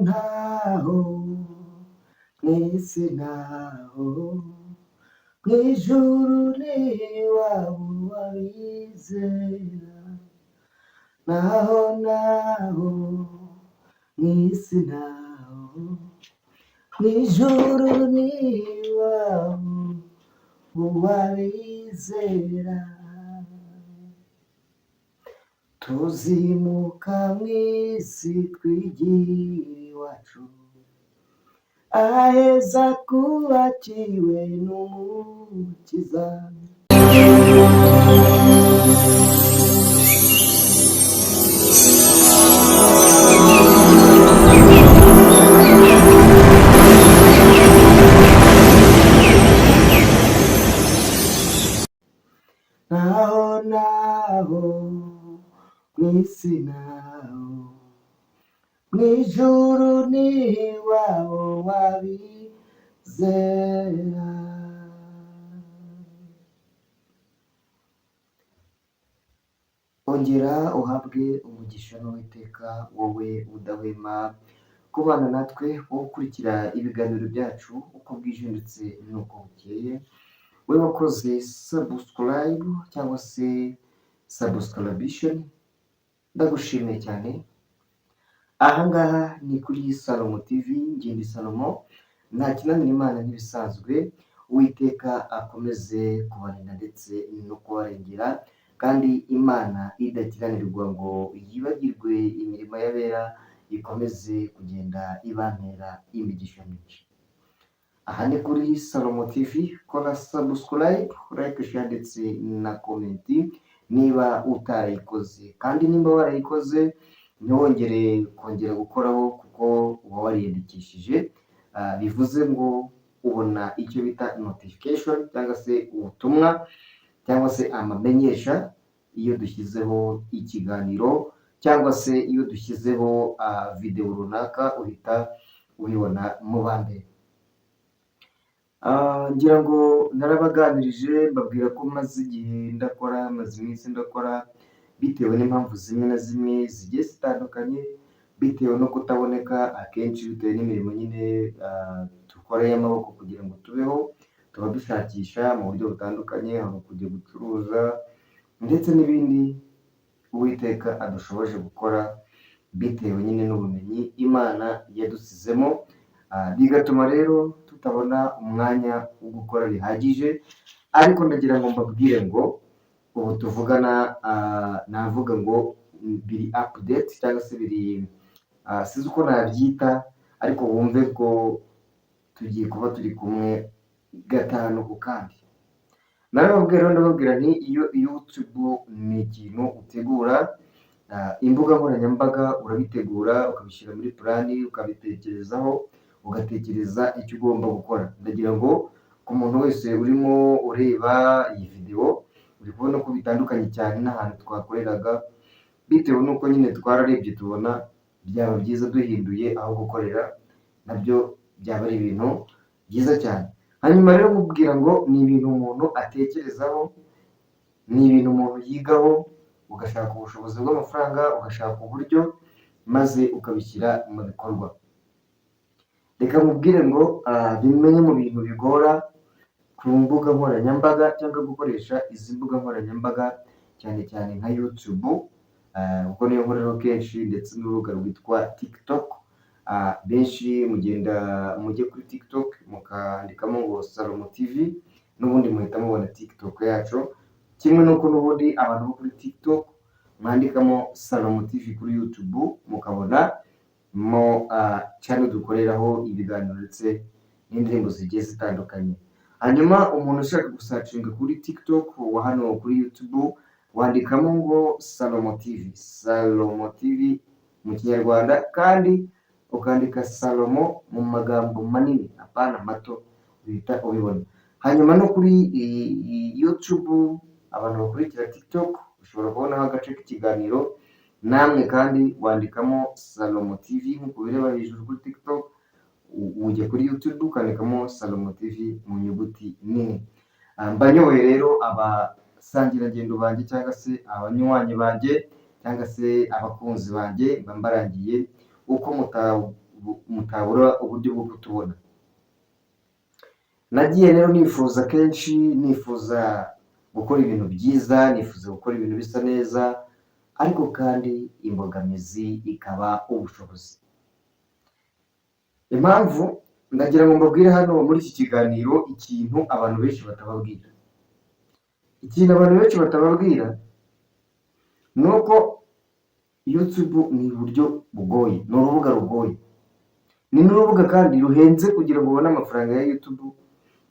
ntaho mw'isi ntaho mw'ijuru n'iwabo w'abizera naho mw'isi ntaho mw'ijuru n'iwabo w'abizera tuzimuka mw'isi twigira iwacu aheza kubakiwe n'umukiza. naho mw'isi naho mw'ijuru n'iwabo w'abizera. ongera uhabwe umugisha n'uwiteka wowe udahwema kubana natwe wo gukurikira ibiganiro byacu uko bwije ndetse n'uko bukeye. we wakoze subscribe cyangwa se subscription ndagushimiye cyane. ahangaha ni kuri Salomo TV, ngende Salomo, nta kinanira Imana nk'ibisanzwe. uwiteka akomeze kubarinda ndetse no kubarengera, kandi Imana idakiranirwa ngo yibagirwe imirimo y'abera ikomeze kugenda ibantera imigisha myinshi. aha ni kuri Salomo TV, kora subscribe, like, share ndetse na comment niba utarayikoze, kandi nimba warayikoze ntiwongere kongera gukoraho kuko uba wariyandikishije. bivuze ngo ubona icyo bita notification cyangwa se ubutumwa cyangwa se amamenyesha iyo dushyizeho ikiganiro cyangwa se iyo dushyizeho video runaka uhita ubibona mu ba mbere. ngira ngo narabaganirije mbabwira ko maze igihe maze iminsi ndakora bitewe n'impamvu zimwe na zimwe zigiye zitandukanye, bitewe no kutaboneka akenshi, bitewe n'imirimo nyine dukora y'amaboko kugira ngo tubeho. tuba dushakisha mu buryo butandukanye, hari kujya gucuruza ndetse n'ibindi uwiteka adushoboje gukora bitewe nyine n'ubumenyi Imana yadusizemo. bigatuma rero tutabona umwanya wo gukora bihagije, ariko ndagira ngo mbabwire ngo ubu tuvugana navuga ngo biri update cyangwa se biri sinzi uko nabyita, ariko wumve ko tugiye kuba turi kumwe gatanu ku kandi. ndababwira nti iyo YouTube ni ikintu utegura, imbuga nkoranyambaga urabitegura ukabishyira muri plani, ukabitekerezaho, ugatekereza icyo ugomba gukora. ndagira ngo ku muntu wese urimo ureba iyi video, uri kubona ko bitandukanye cyane n'ahantu twakoreraga, bitewe n'uko nyine twararebye tubona byaba byiza duhinduye aho gukorera, nabyo byaba ari ibintu byiza cyane. hanyuma rero mubwira ngo ni ibintu umuntu atekerezaho, ni ibintu umuntu yigaho, ugashaka ubushobozi bw'amafaranga, ugashaka uburyo, maze ukabishyira mu bikorwa. reka mubwire ngo bimenye mu bintu bigora ku mbuga nkoranyambaga cyangwa gukoresha izi mbuga nkoranyambaga, cyane cyane nka YouTube, kuko niyo nkorero kenshi, ndetse n'urubuga rwitwa TikTok. benshi mujye kuri TikTok mukandikamo ngo Salomo TV, n'ubundi muhita mubona TikTok yacu, kimwe n'uko n'ubundi abantu bo kuri TikTok mwandikamo Salomo TV kuri YouTube mukabona mo channel dukoreraho ibiganiro ndetse n'indirimbo zigiye zitandukanye. hanyuma umuntu ushaka gusacinga kuri TikTok wa hano kuri YouTube wandikamo ngo Salomo TV mu kinyarwanda, kandi ukandika Salomo mu magambo manini apana mato, uhita ubibona. hanyuma no kuri YouTube abantu bakurikira TikTok ushobora kubonaho agace k'ikiganiro, namwe kandi wandikamo Salomo TV nk'uko bireba hejuru kuri TikTok, ujya kuri YouTube ukandikamo Salomo TV mu nyuguti nini. mbanyoboye rero abasangirangendo banjye cyangwa se abanywanyi banjye cyangwa se abakunzi banjye, mbarangiye uko mutabura uburyo bwo kutubona. Nagiye rero nifuza kenshi, nifuza gukora ibintu byiza, nifuza gukora ibintu bisa neza, ariko kandi imbogamizi ikaba ubushobozi. Impamvu ndagira ngo mbabwire hano muri iki kiganiro ikintu abantu benshi batababwira. Ikintu abantu benshi batababwira ni uko YouTube ni uburyo bugoye, ni urubuga rugoye, ni n'urubuga kandi ruhenze kugira ngo ubone amafaranga ya YouTube.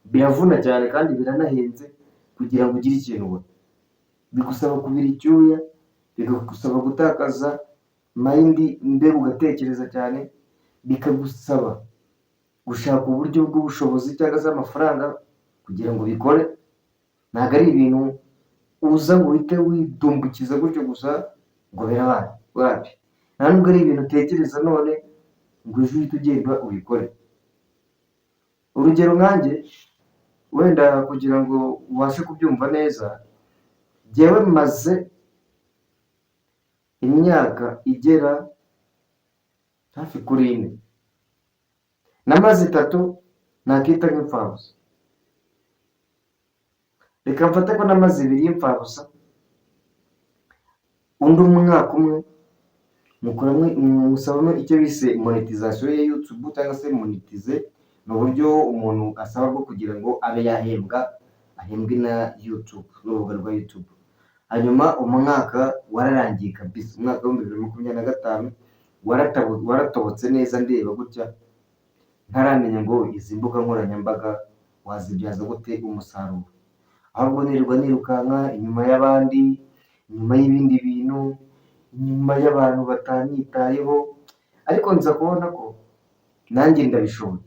Biravuna cyane kandi biranahenze kugira ngo ugire ikintu ubona. Bigusaba kubira icyuya, bikagusaba gutakaza mayindi, mbega ugatekereza cyane, bikagusaba gushaka uburyo bw'ubushobozi cyangwa se amafaranga kugira ngo ubikore. Ntabwo ari ibintu uza ngo uhite widumbukiza gutyo gusa ngo birabaye, wapi. Nta nubwo ari ibintu utekereza none ngo ejo uhite ugenda ubikore. Urugero nkanjye, wenda kugira ngo ubashe kubyumva neza, jyewe maze imyaka igera hafi kuri 4, namaze 3 nakita nk'imfabusa. Reka mfate ko namaze 2 y'imfabusa, undi umwaka umwe musabamo icyo bise monetization ya YouTube cyangwa se monetize. Ni uburyo umuntu asaba bwo kugira ngo abe yahembwa, ahembwe na YouTube, n'urubuga rwa YouTube. Hanyuma umwaka wararangiye kabisa, umwaka wa 2025 waratobotse neza, ndeba gutya ntaramenya ngo izi mbuga nkoranyambaga wazibyaza gute umusaruro. Ahubwo nirirwa nirukanka inyuma y'abandi, inyuma y'ibindi bintu, inyuma y'abantu batanyitayeho, ariko nza kubona ko nanjye ndabishoboye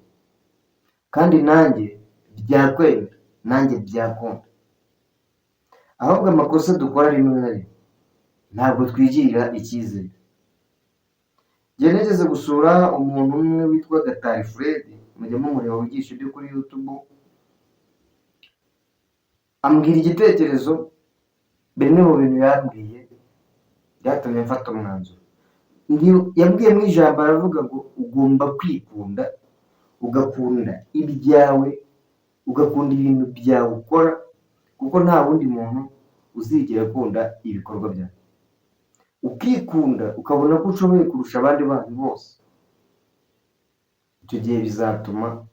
kandi nanjye byakwemera, nanjye byakunda. Ahubwo amakosa dukora rimwe na rimwe ntabwo twigirira icyizere. Njye nigeze gusura umuntu umwe witwa Gatari Fred, mujya mumureba wigisha ibyo kuri YouTube, ambwira igitekerezo. Bimwe mu bintu yambwiye byatumye mfata umwanzuro. Yambwiye mu ijambo aravuga ngo ugomba kwikunda, ugakunda ibyawe, ugakunda ibintu byawe ukora, kuko nta wundi muntu uzigera akunda ibikorwa byawe. Ukikunda ukabona ko ushoboye kurusha abandi bantu bose, icyo gihe bizatuma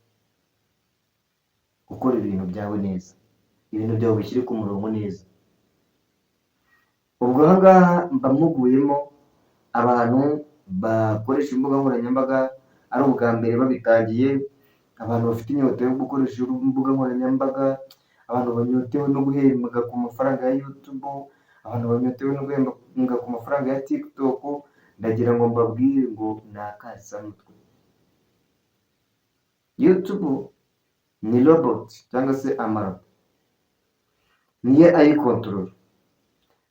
ukora ibintu byawe neza, ibintu byawe bishyire ku murongo neza. Ubwo aha ngaha mba mpuguyemo abantu bakoresha imbuga nkoranyambaga ari ubwa mbere babitangiye, abantu bafite inyota yo gukoresha imbuga nkoranyambaga, abantu banyotewe no guhembwa ku mafaranga ya YouTube, abantu banyotewe no guhembwa ku mafaranga ya TikTok. Ndagira ngo mbabwire ngo ni akasamutwe. YouTube ni robot cyangwa se amarobo, niyo ayikontorora.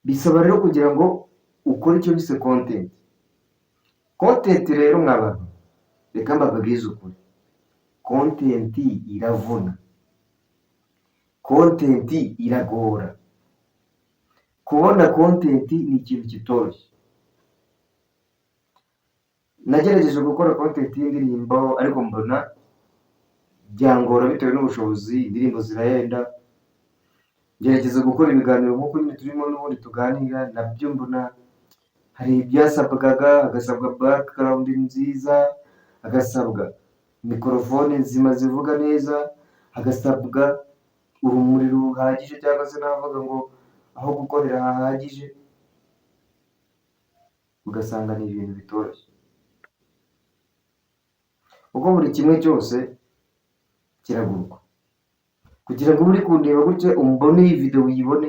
Bisaba rero kugira ngo ukore icyo bise content. Content rero mw'abantu, reka mbabwize ukuri, content iravuna, content iragora. Kubona content ni ikintu kitoroshye. Nagerageje gukora content y'indirimbo ariko mbona byangora bitewe n'ubushobozi, indirimbo zirahenda. Gerageza gukora ibiganiro nk'uko nyine turimo n'ubundi tuganira, nabyo mbona hari ibyasabwaga, hagasabwa background nziza, hagasabwa mikorofone nzima zivuga neza, hagasabwa urumuri ruhagije cyangwa se navuga ngo aho gukorera hahagije. Ugasanga ni ibintu bitoroshye, kuko buri kimwe cyose kiragurwa. Kugira ngo uri kundeba gutya umbone iyi video uyibone,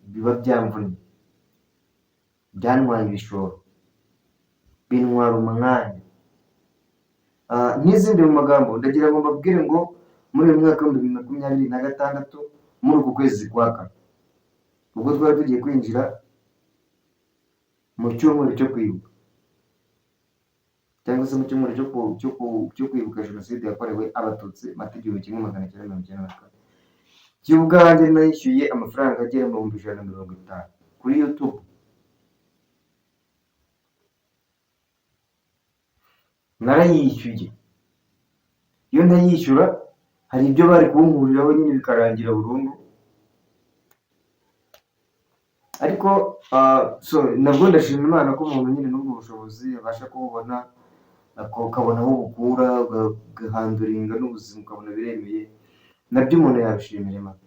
biba byamvunnye, byantwaye ibishoro, bintwara umwanya. N'izindi mu magambo ndagira ngo mbabwire ngo muri uyu mwaka wa 2026 muri uku kwezi kwa kane, ubwo twari tugiye kwinjira mu cyumweru cyo kwibuka, cyangwa se mu cyumweru cyo kwibuka jenoside yakorewe abatutsi Mata 1994. Jye ubwanjye nishyuye amafaranga agera mu 150 kuri YouTube. narayishyuye, iyo ntayishyura hari ibyo bari kunkuriraho nyine bikarangira burundu, ariko nabwo ndashima Imana ko umuntu nyine n'ubwo bushobozi abasha kububona, ukabona aho ubukura ugahanduringa n'ubuzima ukabona biremeye, nabyo umuntu yabishimira Imana.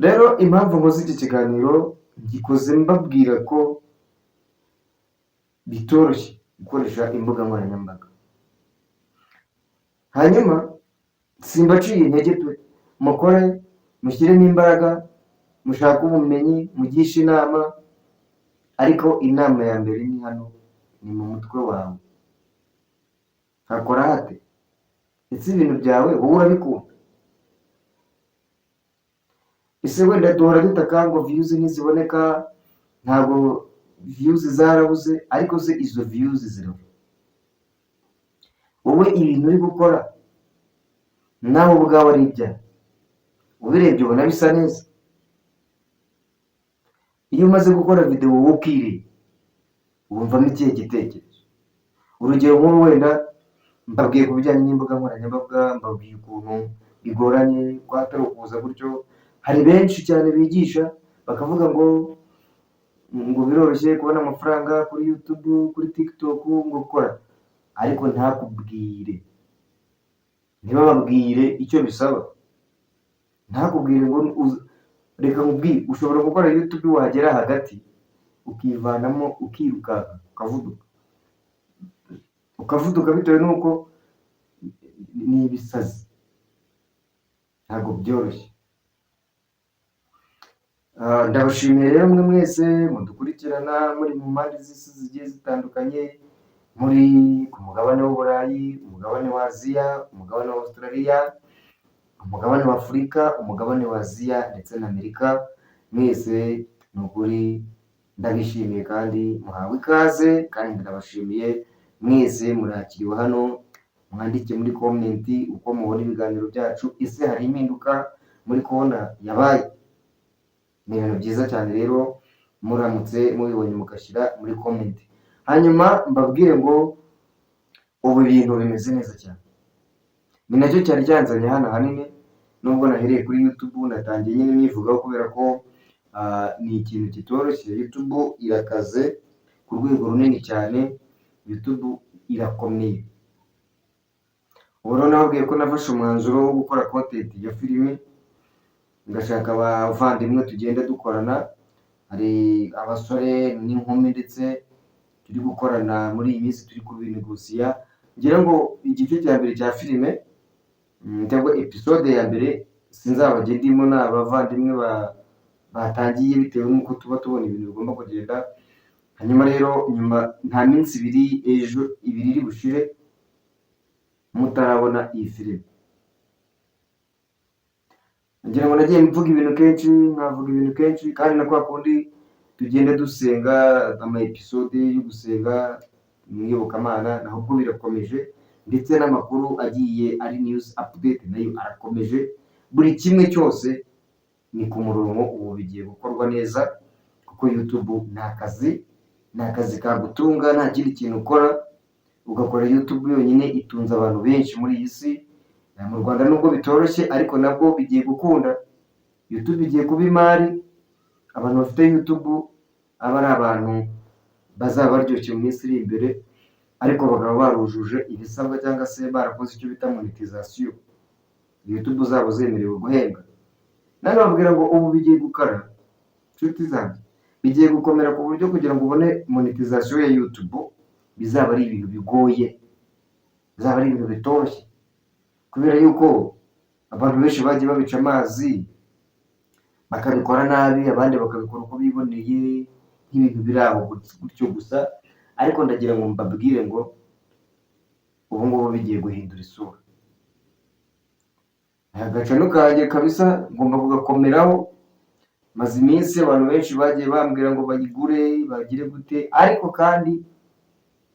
Rero impamvu nkoze iki kiganiro ngikoze mbabwira ko bitoroshye gukoresha imbuga nkoranyambaga, hanyuma simbaciye intege pe, mukore mushyiremo imbaraga, mushake ubumenyi, mugishe inama, ariko inama ya mbere ni hano, ni mu mutwe wawe. Hakora hate? Ese ibintu byawe wowe urabikunda? Ese wenda duhora dutaka ngo views ntiziboneka, ntabwo views zarabuze, ariko se izo views zirava? Wowe ibintu uri gukora nawe ubwawe ari ibyawe, ubirebye ubona bisa neza. Iyo umaze gukora video wowe ukireba, wumvamo ikihe gitekerezo? Urugero nk'ubu wenda mbabwiye ku bijyanye n'imbuga nkoranyambaga, mbabwiye ukuntu bigoranye ko hatari ukuza gutyo. Hari benshi cyane bigisha bakavuga ngo biroroshye kubona amafaranga kuri YouTube, kuri TikTok, ngo gukora, ariko ntakubwire, ntibababwire icyo bisaba, ntakubwire ngo reka nkubwire, ushobora gukora YouTube wagera hagati ukivanamo ukirukanka ukavuduka bitewe n'uko ni ibisazi, ntabwo byoroshye. Ndabashimiye rero mwe mwese mudukurikirana muri mu mpande z'isi zigiye zitandukanye, muri ku mugabane w'Uburayi, umugabane wa Aziya, umugabane wa Australia, umugabane wa Afurika, umugabane wa Aziya ndetse na Amerika. Mwese ni ukuri ndabishimiye kandi muhawe ikaze, kandi ndabashimiye mwese murakiriwe hano. Mwandike muri comment uko mubona ibiganiro byacu, ese hari impinduka muri kubona yabaye? Ni ibintu byiza cyane rero muramutse mubibonye mugashyira muri comment, hanyuma mbabwire ngo ubu ibintu bimeze neza cyane. Ni nacyo cyari cyanzanye hano hanini, nubwo nahereye kuri YouTube natangiye nyine myivugaho kubera ko ni ikintu kitoroshye. YouTube irakaze ku rwego runini cyane, YouTube irakomeye. Ubu rero nababwiye ko nafashe umwanzuro wo gukora content ya filime, ngashaka abavandimwe tugenda dukorana, hari abasore n'inkumi ndetse turi gukorana muri iyi minsi, turi kubinegosiya. Ngira ngo igice cya mbere cya filime cyangwa episode ya mbere sinzabajye ndimo, ni abavandimwe batangiye bitewe n'uko tuba tubona ibintu bigomba kugenda. Hanyuma rero nyuma nta minsi ejo ibiri iri bushire mutarabona iyi filime. Ngira ngo nagiye mvuga ibintu kenshi, nkavuga ibintu kenshi, kandi na kwa kundi tugenda dusenga ama episode yo gusenga mu iyobokamana, naho ubwo birakomeje, ndetse n'amakuru agiye ari news update nayo arakomeje. Buri kimwe cyose ni ku murongo, ubu bigiye gukorwa neza, kuko YouTube ni akazi kagutunga, nta kindi kintu ukora, ugakora YouTube yonyine itunze abantu benshi muri iyi si. Mu Rwanda nubwo bitoroshye, ariko nabwo bigiye gukunda. YouTube igiye kuba imari, abantu bafite YouTube aba ari abantu bazaba baryoshye mu minsi iri imbere, ariko bakaba barujuje ibisabwa cyangwa se barakoze icyo bita monetization, YouTube zabo zemerewe guhembwa. Nanababwira ngo ubu bigiye gukara, nshuti zanjye, bigiye gukomera ku buryo kugira ngo ubone monetization ya YouTube bizaba ari ibintu bigoye, bizaba ari ibintu bitoroshye, kubera yuko abantu benshi bagiye babica amazi bakabikora nabi, abandi bakabikora uko biboneye nk'ibintu biri aho gutyo gusa. Ariko ndagira ngo mbabwire ngo ubu ngubu bigiye guhindura isura. Agacano kanjye kabisa ngomba kugakomeraho. Maze iminsi abantu benshi bagiye bambwira ngo bayigure bagire gute, ariko kandi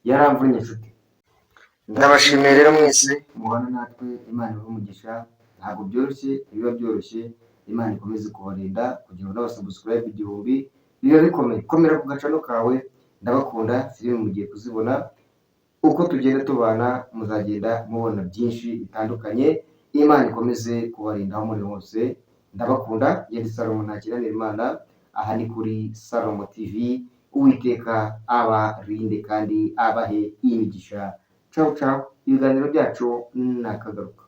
yaramvunye inshuti. Ndabashimiye rero mwese mubana natwe, Imana ibahe umugisha. Ntabwo byoroshye, biba byoroshye. Imana ikomeze kubarinda, kugira ngo n'abasubscribe 1000 biba bikomeye. Komera ku gacano kawe, ndabakunda, filime mugiye kuzibona, uko tugenda tubana muzagenda mubona byinshi bitandukanye. Imana ikomeze kubarinda aho muri hose, ndabakunda. Yari Salomo Ntakiranira Imana, aha ni kuri Salomo TV. Uwiteka abarinde kandi abahe imigisha. Ciao ciao, ibiganiro byacu nakagaruka.